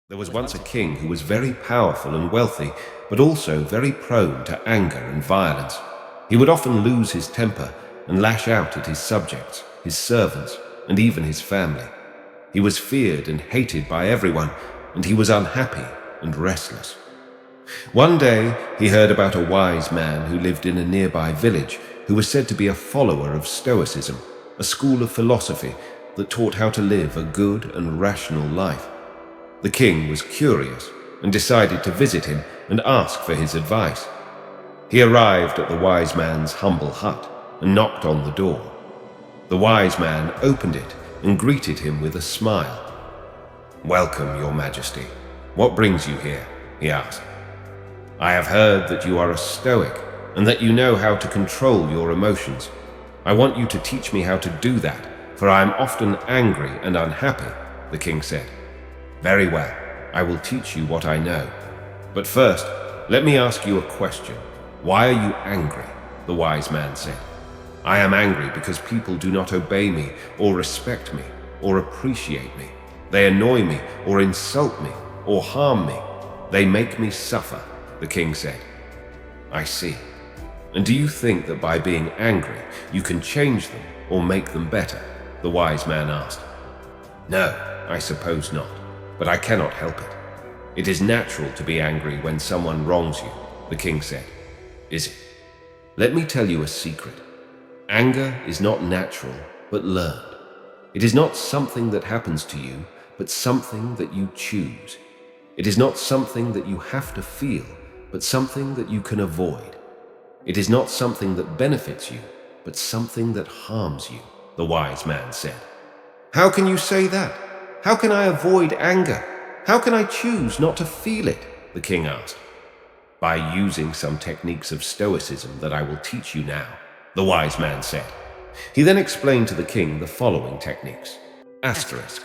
There was once a king who was very powerful and wealthy, but also very prone to anger and violence. He would often lose his temper and lash out at his subjects, his servants, and even his family. He was feared and hated by everyone, and he was unhappy and restless. One day, he heard about a wise man who lived in a nearby village who was said to be a follower of Stoicism, a school of philosophy that taught how to live a good and rational life. The king was curious and decided to visit him and ask for his advice. He arrived at the wise man's humble hut and knocked on the door. The wise man opened it and greeted him with a smile. "Welcome, Your Majesty. What brings you here?" he asked. "I have heard that you are a Stoic and that you know how to control your emotions. I want you to teach me how to do that, for I am often angry and unhappy," the king said. "Very well, I will teach you what I know. But first, let me ask you a question. Why are you angry?" the wise man said. "I am angry because people do not obey me or respect me or appreciate me. They annoy me or insult me or harm me. They make me suffer," the king said. "I see. And do you think that by being angry, you can change them or make them better?" the wise man asked. "No, I suppose not. But I cannot help it. It is natural to be angry when someone wrongs you," the king said. "Is it? Let me tell you a secret. Anger is not natural, but learned. It is not something that happens to you, but something that you choose. It is not something that you have to feel, but something that you can avoid. It is not something that benefits you, but something that harms you," the wise man said. "How can you say that? How can I avoid anger? How can I choose not to feel it?" the king asked. "By using some techniques of Stoicism that I will teach you now," the wise man said. He then explained to the king the following techniques. Asterisk.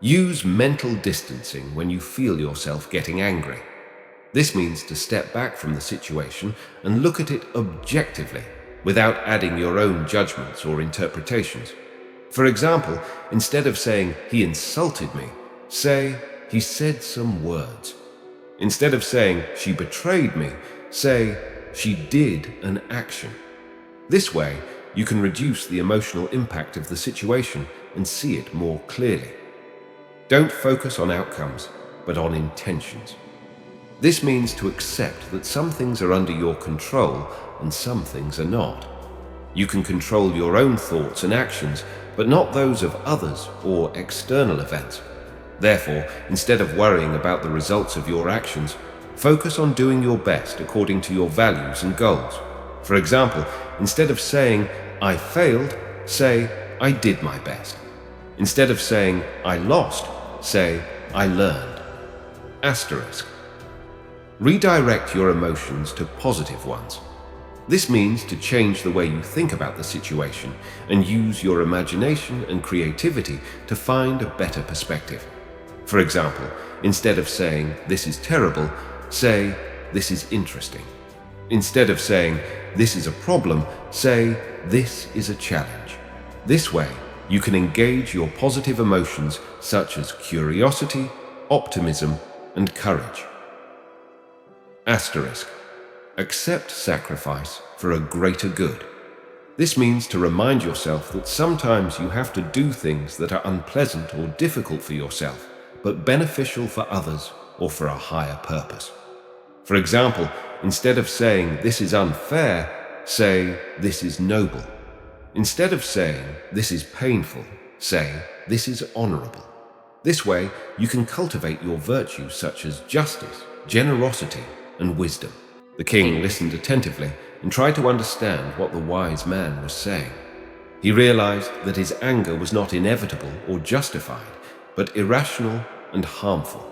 Use mental distancing when you feel yourself getting angry. This means to step back from the situation and look at it objectively, without adding your own judgments or interpretations. For example, instead of saying, "He insulted me," say, "He said some words." Instead of saying, "She betrayed me," say, "She did an action." This way, you can reduce the emotional impact of the situation and see it more clearly. Don't focus on outcomes, but on intentions. This means to accept that some things are under your control and some things are not. You can control your own thoughts and actions, but not those of others or external events. Therefore, instead of worrying about the results of your actions, focus on doing your best according to your values and goals. For example, instead of saying, "I failed," say, "I did my best." Instead of saying, "I lost," say, "I learned." Asterisk. Redirect your emotions to positive ones. This means to change the way you think about the situation and use your imagination and creativity to find a better perspective. For example, instead of saying, "This is terrible," say, "This is interesting." Instead of saying, "This is a problem," say, "This is a challenge." This way, you can engage your positive emotions such as curiosity, optimism, and courage. Asterisk. Accept sacrifice for a greater good. This means to remind yourself that sometimes you have to do things that are unpleasant or difficult for yourself, but beneficial for others or for a higher purpose. For example, instead of saying, "This is unfair," say, "This is noble." Instead of saying, "This is painful," say, "This is honorable." This way, you can cultivate your virtues such as justice, generosity, and wisdom. The king listened attentively and tried to understand what the wise man was saying. He realized that his anger was not inevitable or justified, but irrational and harmful.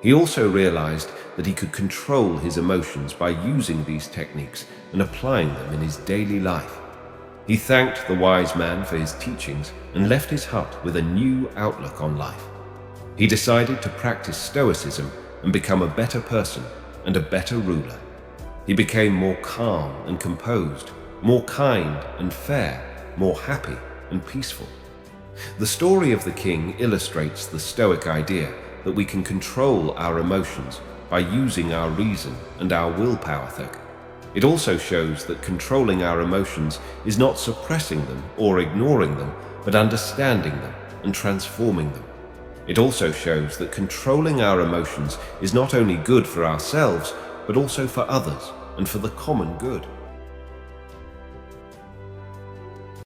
He also realized that he could control his emotions by using these techniques and applying them in his daily life. He thanked the wise man for his teachings and left his hut with a new outlook on life. He decided to practice Stoicism and become a better person and a better ruler. He became more calm and composed, more kind and fair, more happy and peaceful. The story of the king illustrates the Stoic idea that we can control our emotions by using our reason and our willpower. It also shows that controlling our emotions is not suppressing them or ignoring them, but understanding them and transforming them. It also shows that controlling our emotions is not only good for ourselves, but also for others and for the common good.